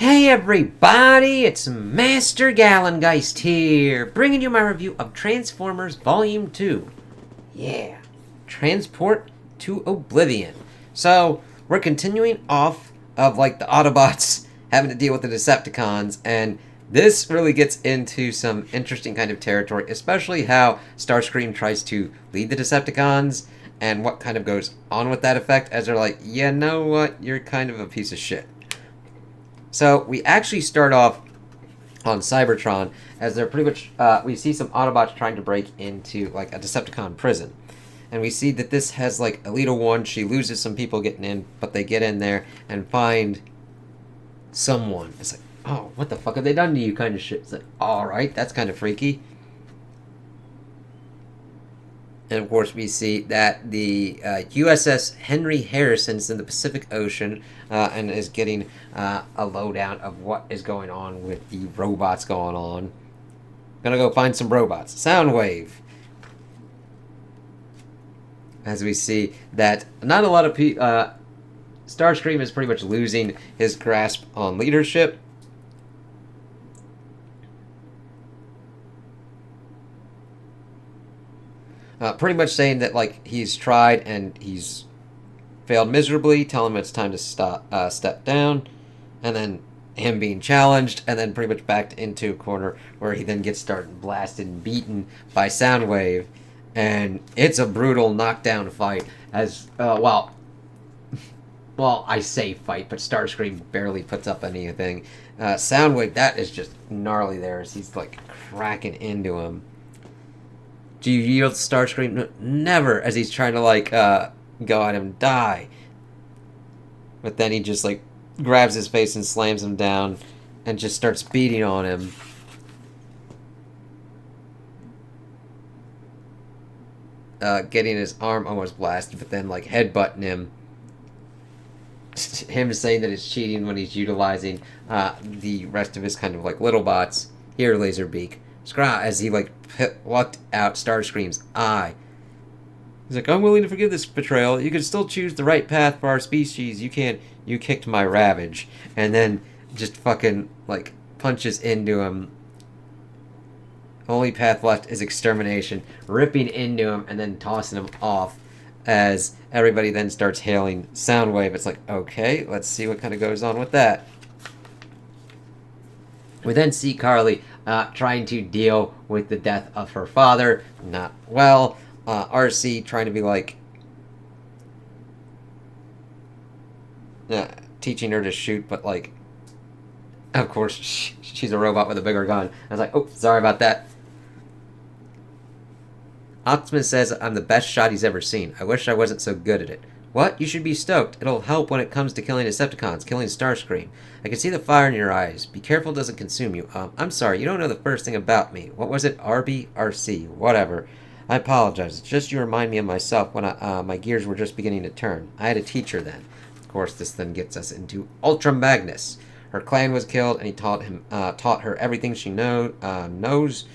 Hey everybody, it's Master Gallengeist here, bringing you my review of Transformers Volume 2. Yeah, Transport to Oblivion. So, we're continuing off of, like, the Autobots having to deal with the Decepticons, and this really gets into some interesting kind of territory, especially how Starscream tries to lead the Decepticons, and what kind of goes on with that effect, as they're like, yeah, know what, you're kind of a piece of shit. So we actually start off on Cybertron as they're pretty much, we see some Autobots trying to break into like a Decepticon prison. And we see that this has like Alita 1, she loses some people getting in, but they get in there and find someone. It's like, oh, what the fuck have they done to you kind of shit. It's like, alright, that's kind of freaky. And of course, we see that the USS Henry Harrison is in the Pacific Ocean and is getting a lowdown of what is going on with the robots going on. Gonna go find some robots. Soundwave. As we see that not a lot of people. Starscream is pretty much losing his grasp on leadership. Pretty much saying that like he's tried and he's failed miserably, telling him it's time to step down, and then him being challenged, and then pretty much backed into a corner where he then gets started blasted and beaten by Soundwave, and it's a brutal knockdown fight. As well, I say fight, but Starscream barely puts up anything. Soundwave, that is just gnarly there as he's like cracking into him. Do you yield Starscream? Never, as he's trying to, like, go at him, die. But then he just, like, grabs his face and slams him down and just starts beating on him. Getting his arm almost blasted, but then, like, headbutting him. Him saying that it's cheating when he's utilizing the rest of his kind of, like, little bots. Here, Laserbeak. Scrah, as he like plucked out Starscream's eye. He's like, I'm willing to forgive this betrayal. You can still choose the right path for our species. You can't. You kicked my Ravage. And then just fucking like punches into him. Only path left is extermination. Ripping into him and then tossing him off as everybody then starts hailing Soundwave. It's like, okay, let's see what kind of goes on with that. We then see Carly trying to deal with the death of her father. Not well. RC trying to be like... teaching her to shoot, but like... Of course, she's a robot with a bigger gun. I was like, oh, sorry about that. Optimus says I'm the best shot he's ever seen. I wish I wasn't so good at it. What? You should be stoked. It'll help when it comes to killing Decepticons, killing Starscream. I can see the fire in your eyes. Be careful it doesn't consume you. I'm sorry, you don't know the first thing about me. What was it? RB? RC? Whatever. I apologize. It's just you remind me of myself when my gears were just beginning to turn. I had a teacher then. Of course, this then gets us into Ultra Magnus. Her clan was killed, and he taught her everything she knows.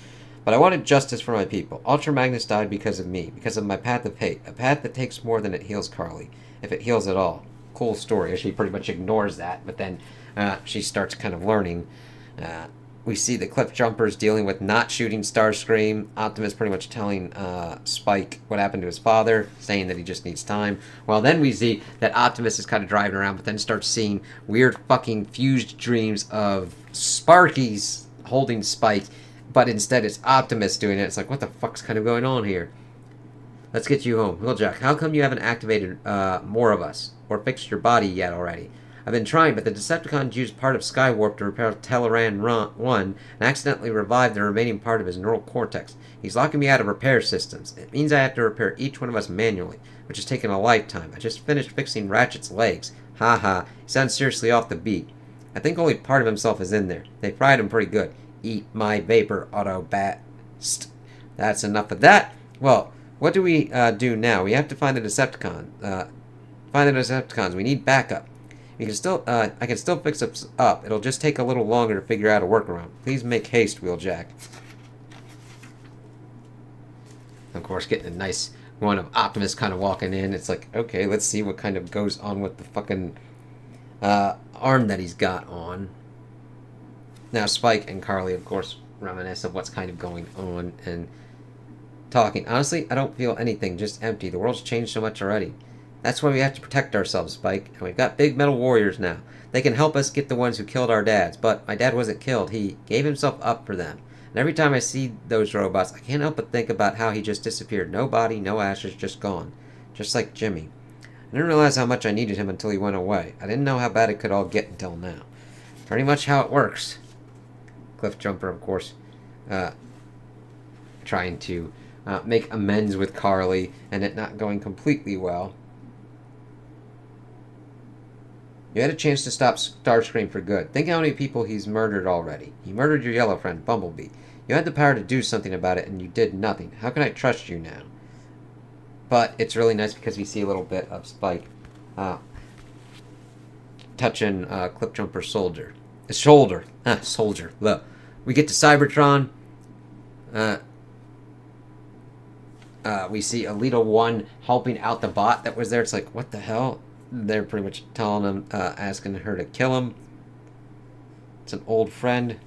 But I wanted justice for my people. Ultra Magnus died because of me, because of my path of hate. A path that takes more than it heals Carly. If it heals at all. Cool story. She pretty much ignores that, but then she starts kind of learning. We see the Cliff Jumpers dealing with not shooting Starscream. Optimus pretty much telling Spike what happened to his father, saying that he just needs time. Well, then we see that Optimus is kind of driving around, but then starts seeing weird fucking fused dreams of Sparky's holding Spike, but instead it's Optimus doing it. It's like, what the fuck's kind of going on here? Let's get you home. Wheeljack, how come you haven't activated more of us? Or fixed your body yet already? I've been trying, but the Decepticons used part of Skywarp to repair Teleran 1 and accidentally revived the remaining part of his neural cortex. He's locking me out of repair systems. It means I have to repair each one of us manually, which has taken a lifetime. I just finished fixing Ratchet's legs. Ha ha, he sounds seriously off the beat. I think only part of himself is in there. They fried him pretty good. Eat my vapor, Autobat. That's enough of that. Well, what do we do now? We have to find the Decepticons. We need backup. I can still fix us up. It'll just take a little longer to figure out a workaround. Please make haste, Wheeljack. Of course, getting a nice one of Optimus kind of walking in. It's like, okay, let's see what kind of goes on with the fucking arm that he's got on. Now Spike and Carly, of course, reminisce of what's kind of going on and talking. Honestly, I don't feel anything, just empty. The world's changed so much already. That's why we have to protect ourselves, Spike. And we've got big metal warriors now. They can help us get the ones who killed our dads. But my dad wasn't killed. He gave himself up for them. And every time I see those robots, I can't help but think about how he just disappeared. No body, no ashes, just gone. Just like Jimmy. I didn't realize how much I needed him until he went away. I didn't know how bad it could all get until now. Pretty much how it works. Cliff Jumper, of course, trying to make amends with Carly and it not going completely well. You had a chance to stop Starscream for good. Think how many people he's murdered already. He murdered your yellow friend, Bumblebee. You had the power to do something about it, and you did nothing. How can I trust you now? But it's really nice because we see a little bit of Spike touching Clipjumper's shoulder. Soldier. Look. We get to Cybertron. We see Alita 1 helping out the bot that was there. It's like, what the hell? They're pretty much telling him, asking her to kill him. It's an old friend.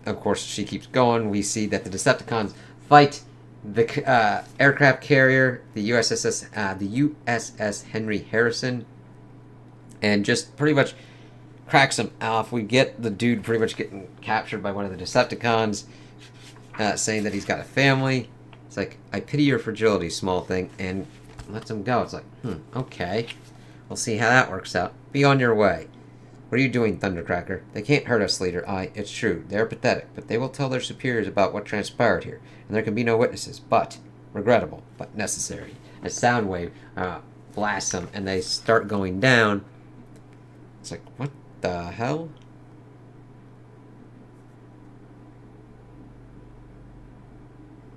Of course, she keeps going. We see that the Decepticons fight the aircraft carrier, the USS Henry Harrison, and just pretty much cracks him off. We get the dude pretty much getting captured by one of the Decepticons, saying that he's got a family. It's like, I pity your fragility, small thing, and lets him go. It's like, okay. We'll see how that works out. Be on your way. What are you doing, Thundercracker? They can't hurt us, leader. It's true. They are pathetic, but they will tell their superiors about what transpired here, and there can be no witnesses. But, regrettable, but necessary. A sound wave blasts them, and they start going down. It's like, what the hell?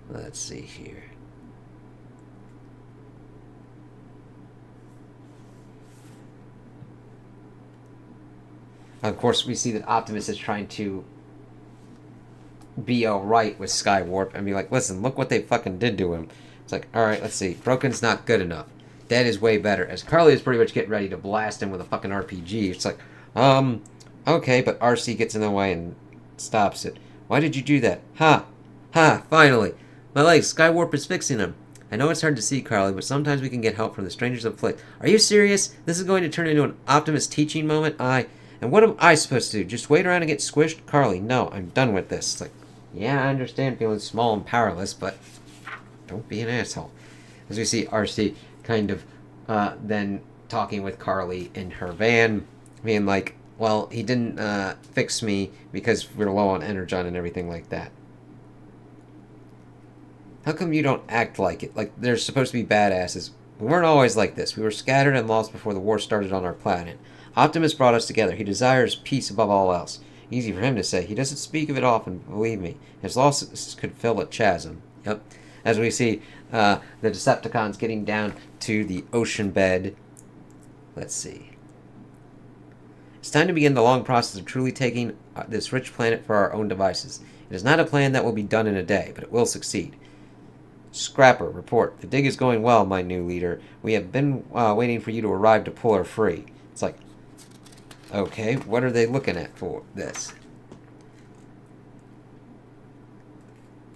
Let's see here. Of course, we see that Optimus is trying to be alright with Skywarp and be like, listen, look what they fucking did to him. It's like, alright, let's see. Broken's not good enough. Dead is way better. As Carly is pretty much getting ready to blast him with a fucking RPG, it's like, okay, but RC gets in the way and stops it. Why did you do that? Ha! Finally! My legs, Skywarp is fixing them. I know it's hard to see, Carly, but sometimes we can get help from the strangers of Flick. Are you serious? This is going to turn into an Optimus teaching moment? And what am I supposed to do? Just wait around and get squished? Carly, no, I'm done with this. It's like, yeah, I understand feeling small and powerless, but don't be an asshole. As we see RC kind of then talking with Carly in her van, being like, well, he didn't fix me because we're low on Energon and everything like that. How come you don't act like it? Like they're supposed to be badasses. We weren't always like this. We were scattered and lost before the war started on our planet. Optimus brought us together. He desires peace above all else. Easy for him to say. He doesn't speak of it often, believe me. His losses could fill a chasm. Yep. As we see the Decepticons getting down to the ocean bed. Let's see. It's time to begin the long process of truly taking this rich planet for our own devices. It is not a plan that will be done in a day, but it will succeed. Scrapper, report. The dig is going well, my new leader. We have been waiting for you to arrive to pull her free. It's like, okay, what are they looking at for this?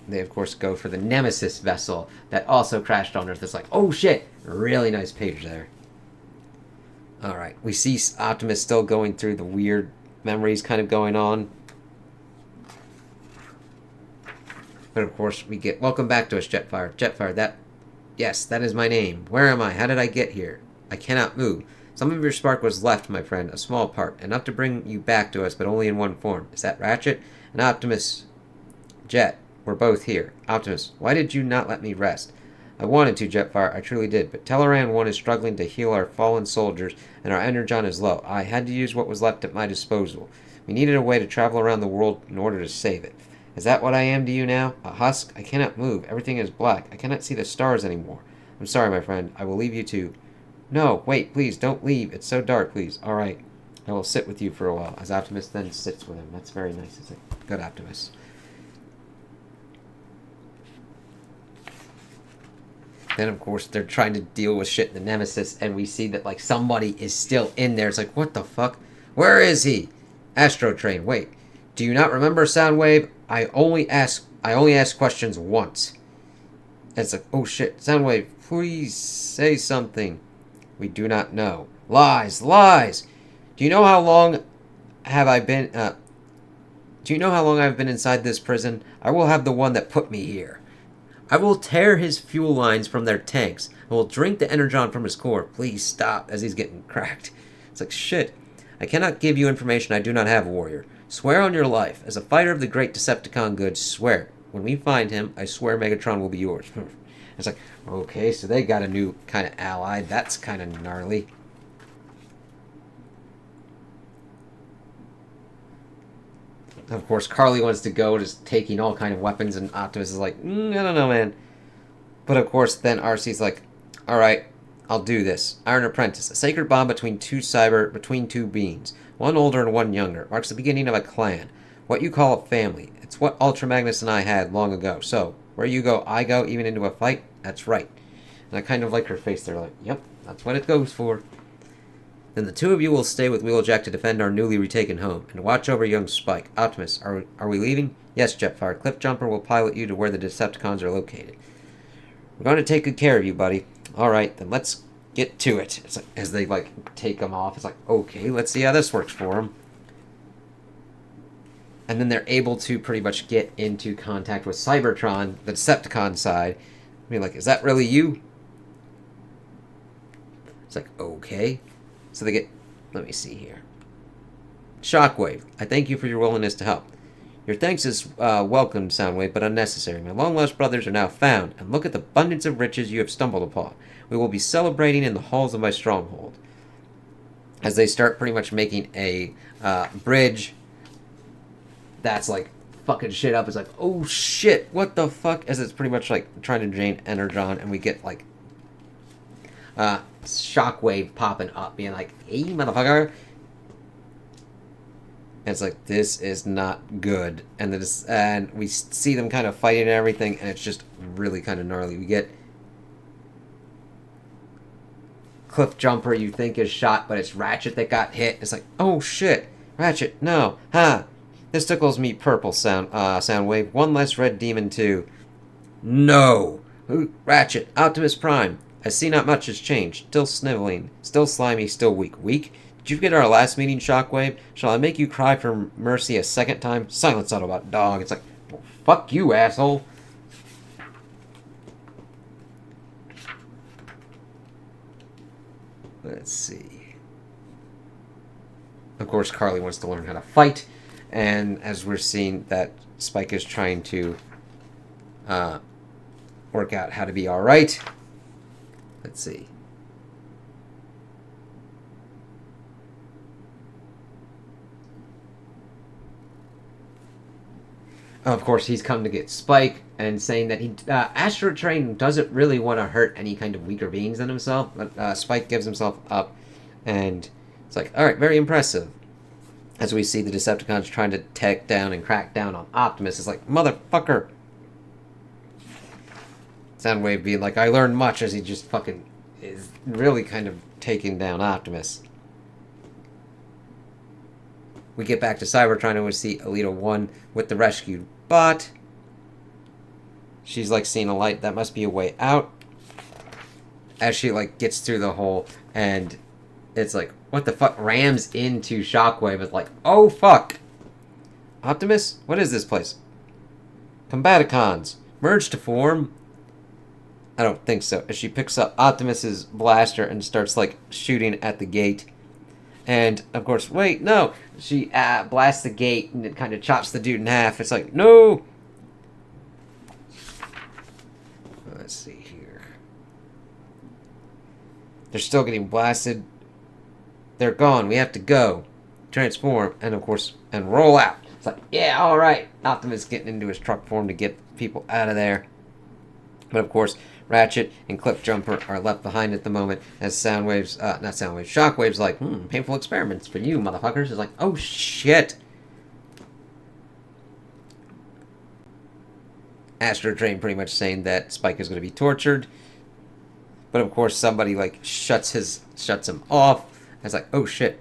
They, of course, go for the Nemesis vessel that also crashed on Earth. It's like, oh shit! Really nice page there. Alright, we see Optimus still going through the weird memories kind of going on. But of course, we get, welcome back to us, Jetfire. Jetfire, yes, that is my name. Where am I? How did I get here? I cannot move. Some of your spark was left, my friend, a small part, enough to bring you back to us, but only in one form. Is that Ratchet? And Optimus, Jet, we're both here. Optimus, why did you not let me rest? I wanted to, Jetfire, I truly did, but Teleran 1 is struggling to heal our fallen soldiers, and our Energon is low. I had to use what was left at my disposal. We needed a way to travel around the world in order to save it. Is that what I am to you now? A husk? I cannot move. Everything is black. I cannot see the stars anymore. I'm sorry, my friend. I will leave you to... No, wait, please, don't leave. It's so dark, please. All right. I will sit with you for a while. As Optimus then sits with him. That's very nice. It's a good Optimus. Then, of course, they're trying to deal with shit in the Nemesis, and we see that, like, somebody is still in there. It's like, what the fuck? Where is he? Astro Train, wait. Do you not remember, Soundwave? I only ask questions once. It's like, oh shit, Soundwave, please say something. We do not know. Lies, lies. Do you know how long have I been, do you know how long I've been inside this prison? I will have the one that put me here. I will tear his fuel lines from their tanks. I will drink the Energon from his core. Please stop, as he's getting cracked. It's like, shit. I cannot give you information I do not have, warrior. Swear on your life. As a fighter of the great Decepticon good, swear. When we find him, I swear Megatron will be yours. It's like, okay, so they got a new kind of ally. That's kind of gnarly. Of course, Carly wants to go, just taking all kind of weapons, and Optimus is like, I don't know, man. But of course, then RC's like, alright, I'll do this. Iron Apprentice, a sacred bond between two beings. One older and one younger. Marks the beginning of a clan. What you call a family. It's what Ultra Magnus and I had long ago. So, where you go, I go, even into a fight? That's right. And I kind of like her face there, like, yep, that's what it goes for. Then the two of you will stay with Wheeljack to defend our newly retaken home, and watch over young Spike. Optimus, are we leaving? Yes, Jetfire. Cliffjumper will pilot you to where the Decepticons are located. We're going to take good care of you, buddy. Alright, then let's get to it. It's like, as they, like, take them off, it's like, okay, let's see how this works for them. And then they're able to pretty much get into contact with Cybertron, the Decepticon side. I mean, like, is that really you? It's like, okay. So they get, let me see here. Shockwave, I thank you for your willingness to help. Your thanks is welcome, Soundwave, but unnecessary. My long-lost brothers are now found, and look at the abundance of riches you have stumbled upon. We will be celebrating in the halls of my stronghold. As they start pretty much making a bridge that's like fucking shit up. It's like, oh shit, what the fuck? As it's pretty much like trying to drain Energon, and we get like Shockwave popping up, being like, hey, motherfucker. And it's like, this is not good. And we see them kind of fighting and everything, and it's just really kind of gnarly. We get Cliffjumper, you think is shot, but it's Ratchet that got hit. It's like, oh shit, Ratchet, no, ha. This tickles me purple, Soundwave. One less red demon too. No. Ratchet, Optimus Prime. I see not much has changed. Still sniveling. Still slimy. Still weak. Weak? Did you forget our last meeting, Shockwave? Shall I make you cry for mercy a second time? Silence, Autobot dog. It's like, well, fuck you, asshole. Let's see. Of course, Carly wants to learn how to fight. And as we're seeing that Spike is trying to work out how to be alright. Let's see. Of course, he's come to get Spike and saying that Astro Train doesn't really want to hurt any kind of weaker beings than himself. But Spike gives himself up, and it's like, all right, very impressive. As we see the Decepticons trying to take down and crack down on Optimus, it's like, motherfucker. Soundwave being like, I learned much, as he just fucking is really kind of taking down Optimus. We get back to Cybertron and we see Alita 1 with the rescued bot. She's like seeing a light. That must be a way out. As she like gets through the hole, and it's like, what the fuck? Rams into Shockwave. It's like, oh fuck. Optimus? What is this place? Combaticons. Merge to form. I don't think so. As she picks up Optimus's blaster and starts like shooting at the gate. And, of course, wait, no. She blasts the gate and it kind of chops the dude in half. It's like, no! Let's see here. They're still getting blasted. They're gone. We have to go. Transform. And, of course, and roll out. It's like, yeah, alright. Optimus getting into his truck form to get people out of there. But, of course, Ratchet and Cliffjumper are left behind at the moment as Shockwave's like, painful experiments for you, motherfuckers. It's like, oh, shit. Astro Train pretty much saying that Spike is going to be tortured. But, of course, somebody, like, shuts him off. It's like, oh, shit.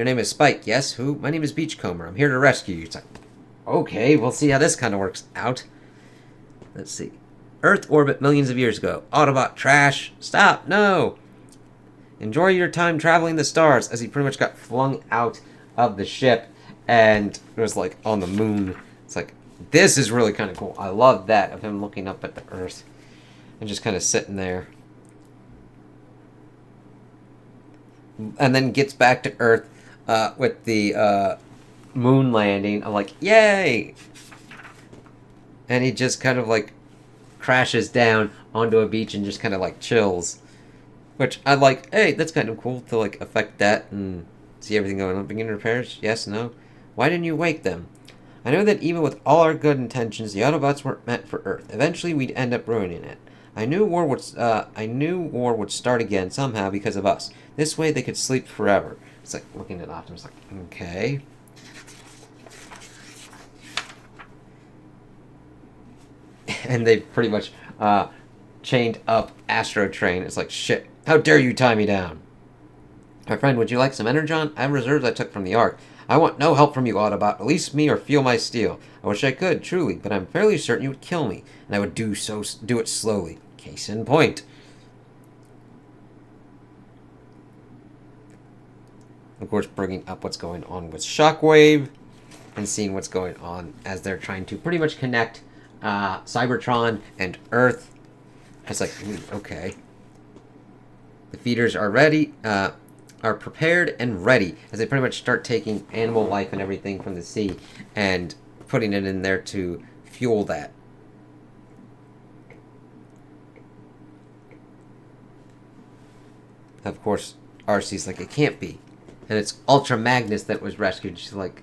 Your name is Spike, yes? Who? My name is Beachcomber. I'm here to rescue you. It's like, okay, we'll see how this kind of works out. Let's see. Earth orbit millions of years ago. Autobot trash. Stop. No. Enjoy your time traveling the stars. As he pretty much got flung out of the ship and it was like on the moon. It's like, this is really kind of cool. I love that of him looking up at the Earth and just kind of sitting there. And then gets back to Earth with the moon landing. I'm like, yay! And he just kind of like crashes down onto a beach and just kind of like chills. Which I like, hey, that's kind of cool to like affect that and see everything going on. Begin repairs? Yes, no? Why didn't you wake them? I know that even with all our good intentions, the Autobots weren't meant for Earth. Eventually we'd end up ruining it. I knew war would start again somehow because of us. This way they could sleep forever. It's like looking at Optimus like, okay. And they pretty much chained up Astro Train. It's like, shit, how dare you tie me down? My friend, would you like some Energon? I have reserves I took from the Ark. I want no help from you, Autobot. Release me or feel my steel. I wish I could, truly, but I'm fairly certain you would kill me, and I would do it slowly. Case in point. Of course, bringing up what's going on with Shockwave, and seeing what's going on as they're trying to pretty much connect Cybertron and Earth. It's like, okay. The feeders are ready, are prepared and ready as they pretty much start taking animal life and everything from the sea and putting it in there to fuel that. Of course, RC's like, it can't be. And it's Ultra Magnus that was rescued. He's like,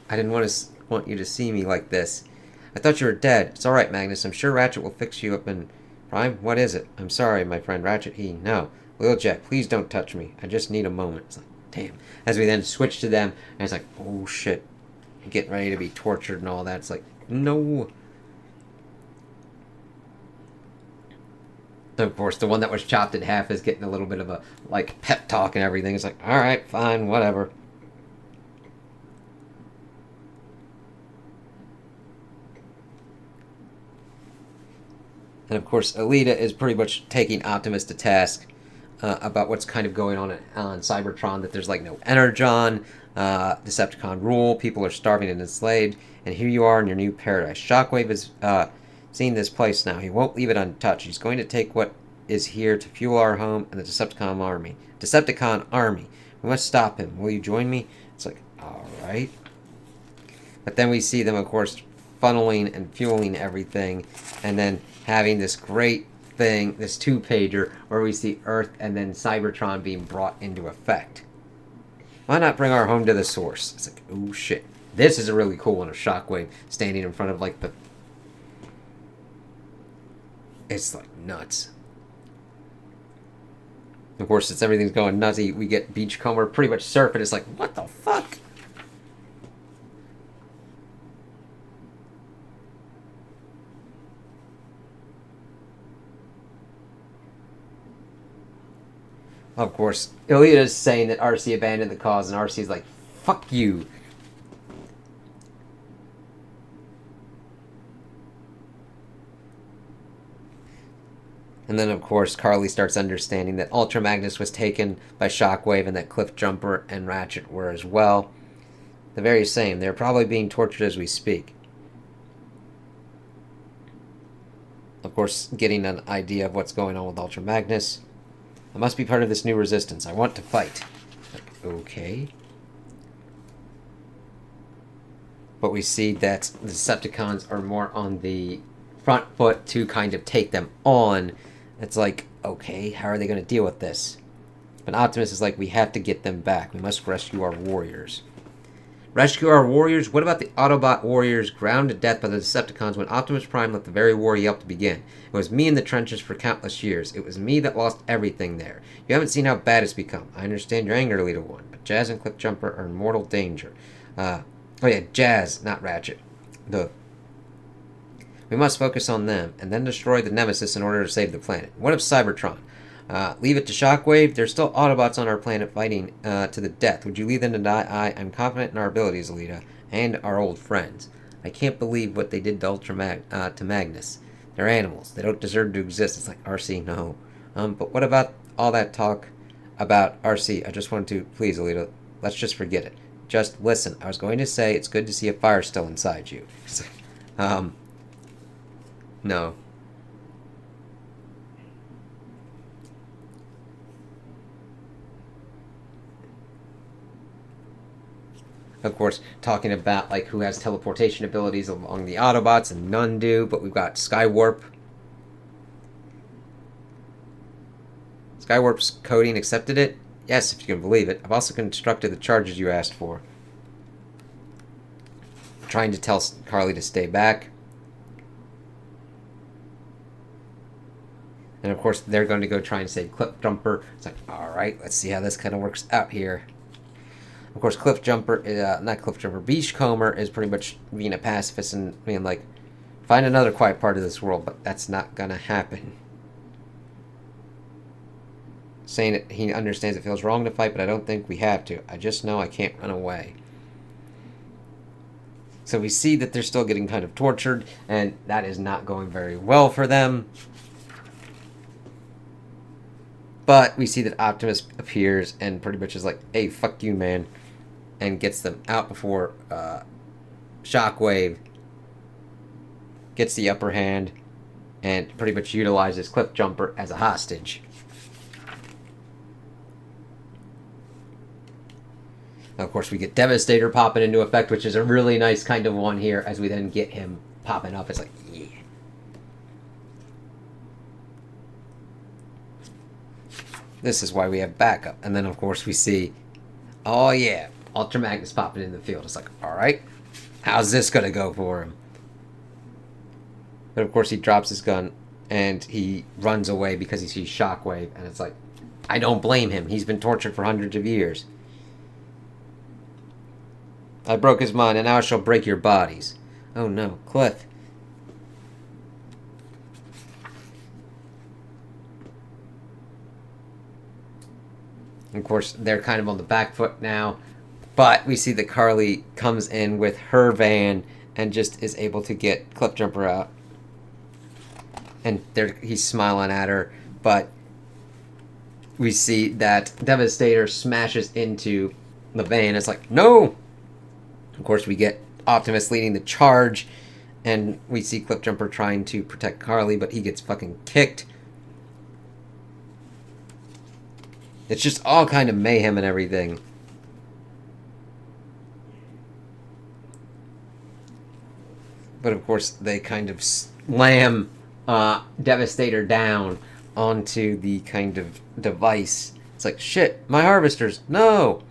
I didn't want you to see me like this. I thought you were dead. It's alright, Magnus. I'm sure Ratchet will fix you up in... Prime, what is it? I'm sorry, my friend Ratchet. No. Wheeljack, please don't touch me. I just need a moment. It's like, damn. As we then switch to them, and it's like, oh shit. Getting ready to be tortured and all that. It's like, no. Of course, the one that was chopped in half is getting a little bit of a, like, pep talk and everything. It's like, alright, fine, whatever. And of course, Alita is pretty much taking Optimus to task about what's kind of going on Cybertron, that there's like no Energon, Decepticon rule, people are starving and enslaved, and here you are in your new paradise. Shockwave is seeing this place now. He won't leave it untouched. He's going to take what is here to fuel our home and the Decepticon army. We must stop him. Will you join me? It's like, alright. But then we see them, of course, funneling and fueling everything, and then having this great thing, this two-pager, where we see Earth and then Cybertron being brought into effect. Why not bring our home to the source? It's like, oh shit. This is a really cool one of Shockwave standing in front of like the... It's like nuts. Of course, since everything's going nutty, we get Beachcomber pretty much surfing. It's like, what the fuck? Of course, Alita is saying that RC abandoned the cause, and RC's like, fuck you. And then, of course, Carly starts understanding that Ultra Magnus was taken by Shockwave and that Cliffjumper and Ratchet were as well. The very same. They're probably being tortured as we speak. Of course, getting an idea of what's going on with Ultra Magnus. I must be part of this new resistance. I want to fight. Like, okay. But we see that the Decepticons are more on the front foot to kind of take them on. It's like, okay, how are they going to deal with this? But Optimus is like, we have to get them back. We must rescue our warriors. Rescue our warriors? What about the Autobot warriors ground to death by the Decepticons when Optimus Prime left the very war he helped to begin? It was me in the trenches for countless years. It was me that lost everything there. You haven't seen how bad it's become. I understand your anger, Alita 1, but Jazz and Cliffjumper are in mortal danger. Oh yeah, Jazz, not Ratchet. We must focus on them, and then destroy the Nemesis in order to save the planet. What of Cybertron? Leave it to Shockwave. There's still Autobots on our planet fighting to the death. Would you leave them to die? I'm confident in our abilities, Alita, and our old friends. I can't believe what they did to Magnus. They're animals. They don't deserve to exist. It's like, RC, no. But what about all that talk about RC? I just wanted to, please, Alita, let's just forget it. Just listen. I was going to say it's good to see a fire still inside you. It's like, no. Of course, talking about like who has teleportation abilities among the Autobots, and none do, but we've got Skywarp. Skywarp's coding accepted it? Yes, if you can believe it. I've also constructed the charges you asked for. Trying to tell Carly to stay back. And of course, they're going to go try and save Cliffjumper. It's like, alright, let's see how this kind of works out here. Of course, not Cliffjumper, Beachcomber is pretty much being a pacifist and being like, find another quiet part of this world, but that's not gonna happen. Saying that he understands it feels wrong to fight, but I don't think we have to. I just know I can't run away. So we see that they're still getting kind of tortured, and that is not going very well for them. But we see that Optimus appears and pretty much is like, hey, fuck you, man. And gets them out before Shockwave gets the upper hand and pretty much utilizes Cliffjumper as a hostage. Now, of course, we get Devastator popping into effect, which is a really nice kind of one here as we then get him popping up. It's like, yeah. This is why we have backup. And then, of course, we see, oh, yeah, Ultra Magnus popping in the field. It's like, alright, how's this going to go for him? But, of course, he drops his gun and he runs away because he sees Shockwave. And it's like, I don't blame him. He's been tortured for hundreds of years. I broke his mind, and now I shall break your bodies. Oh, no, Cliff. Of course, they're kind of on the back foot now. But we see that Carly comes in with her van and just is able to get Cliffjumper out. And he's smiling at her. But we see that Devastator smashes into the van. It's like, no! Of course, we get Optimus leading the charge. And we see Cliffjumper trying to protect Carly, but he gets fucking kicked. It's just all kind of mayhem and everything. But of course, they kind of slam Devastator down onto the kind of device. It's like, shit, my harvesters, no!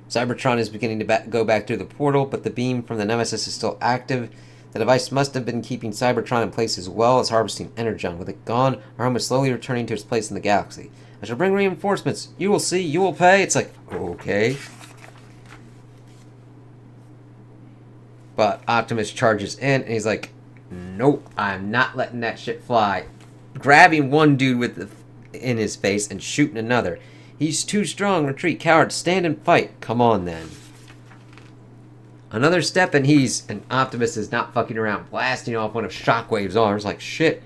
Cybertron is beginning to go back through the portal, but the beam from the Nemesis is still active. The device must have been keeping Cybertron in place as well as harvesting Energon. With it gone, our home is slowly returning to its place in the galaxy. I shall bring reinforcements. You will see, you will pay. It's like, okay. But Optimus charges in, and he's like, nope, I'm not letting that shit fly. Grabbing one dude in his face and shooting another. He's too strong. Retreat, coward, stand and fight. Come on, then. Another step, and Optimus is not fucking around, blasting off one of Shockwave's arms. Like, shit.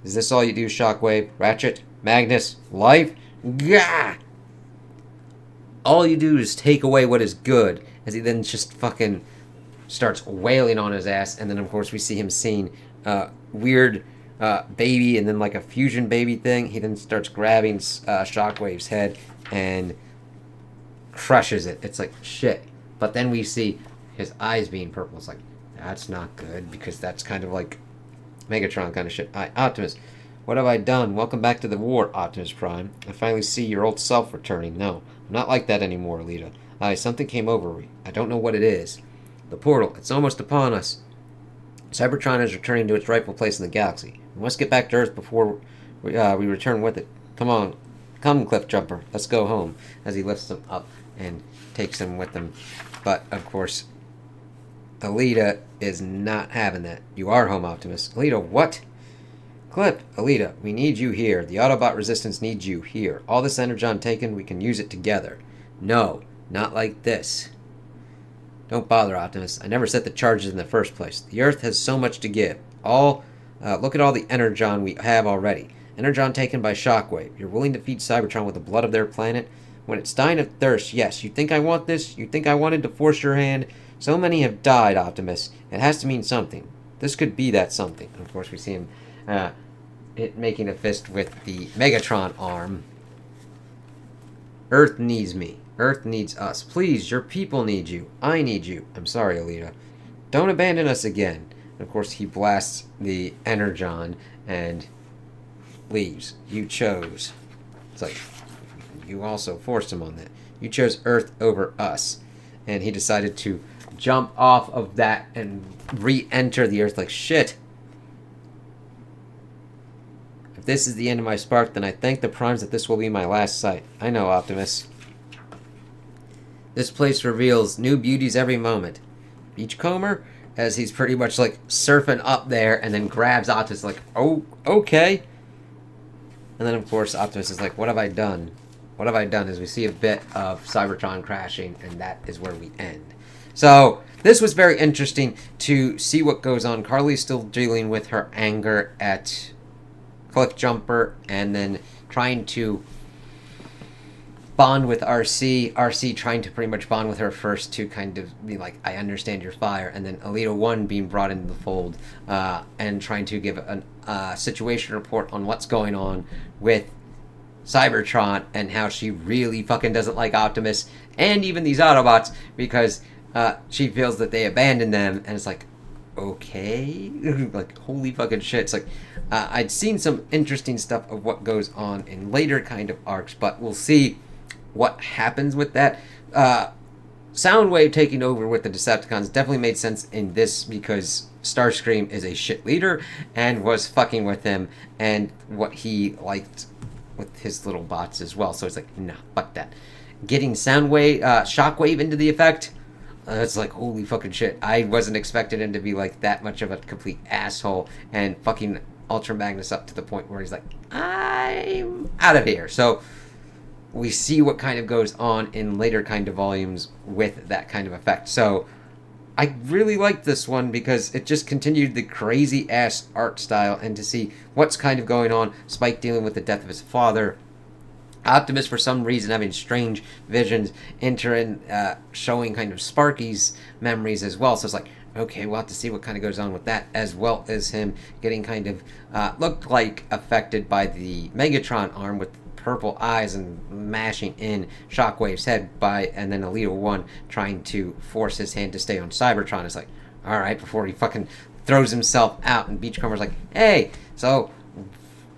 Is this all you do, Shockwave? Ratchet? Magnus? Life? Gah! All you do is take away what is good. As he then just fucking starts wailing on his ass. And then, of course, we see him seeing weird baby and then like a fusion baby thing. He then starts grabbing Shockwave's head and crushes it. It's like, shit. But then we see his eyes being purple. It's like, that's not good, because that's kind of like Megatron kind of shit. Optimus, what have I done? Welcome back to the war, Optimus Prime. I finally see your old self returning. No, I'm not like that anymore, Alita. Something came over me. I don't know what it is. The portal, it's almost upon us. Cybertron is returning to its rightful place in the galaxy. We must get back to Earth before we return with it. Come on. Come, Cliffjumper. Let's go home. As he lifts him up and takes him with him. But, of course, Alita is not having that. You are home, Optimus. Alita, what? Clip, Alita, we need you here. The Autobot resistance needs you here. All this Energon taken, we can use it together. No, not like this. Don't bother, Optimus. I never set the charges in the first place. The Earth has so much to give. Look at all the Energon we have already. Energon taken by Shockwave. You're willing to feed Cybertron with the blood of their planet? When it's dying of thirst, yes. You think I want this? You think I wanted to force your hand? So many have died, Optimus. It has to mean something. This could be that something. And of course, we see him making a fist with the Megatron arm. Earth needs me. Earth needs us. Please, your people need you. I need you. I'm sorry, Alita. Don't abandon us again. And of course, he blasts the Energon and leaves. You chose. It's like, you also forced him on that. You chose Earth over us. And he decided to jump off of that and re-enter the Earth like, shit. If this is the end of my spark, then I thank the primes that this will be my last sight. I know, Optimus. This place reveals new beauties every moment. Beachcomber, as he's pretty much like surfing up there and then grabs Optimus like, oh, okay. And then, of course, Optimus is like, what have I done? What have I done? As we see a bit of Cybertron crashing, and that is where we end. So, this was very interesting to see what goes on. Carly's still dealing with her anger at Cliffjumper, and then trying to bond with RC. RC trying to pretty much bond with her first to kind of be like, I understand your fire. And then Alita 1 being brought into the fold and trying to give a situation report on what's going on with Cybertron and how she really fucking doesn't like Optimus and even these Autobots because she feels that they abandoned them. And it's like, okay. Like, holy fucking shit. It's like, I'd seen some interesting stuff of what goes on in later kind of arcs, but we'll see what happens with that. Soundwave taking over with the Decepticons definitely made sense in this because Starscream is a shit leader and was fucking with him and what he liked with his little bots as well. So it's like, nah, fuck that. Getting Soundwave, Shockwave into the effect, it's like, holy fucking shit. I wasn't expecting him to be like that much of a complete asshole and fucking Ultra Magnus up to the point where he's like, I'm out of here. So we see what kind of goes on in later kind of volumes with that kind of effect. So I really liked this one because it just continued the crazy ass art style and to see what's kind of going on. Spike dealing with the death of his father. Optimus, for some reason, having strange visions, showing kind of Sparky's memories as well. So it's like, okay, we'll have to see what kind of goes on with that, as well as him getting kind of, looked like affected by the Megatron arm with purple eyes and mashing in Shockwave's head and then Alita 1 trying to force his hand to stay on Cybertron. It's like, alright, before he fucking throws himself out, and Beachcomber's like, hey, so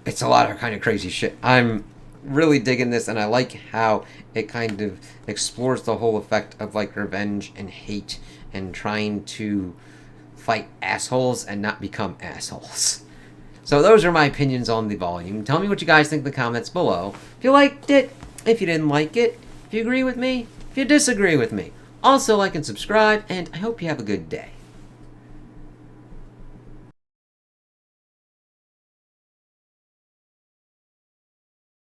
it's a lot of kind of crazy shit. I'm really digging this, and I like how it kind of explores the whole effect of like revenge and hate and trying to fight assholes and not become assholes. So those are my opinions on the volume. Tell me what you guys think in the comments below. If you liked it, if you didn't like it, if you agree with me, if you disagree with me. Also like and subscribe, and I hope you have a good day.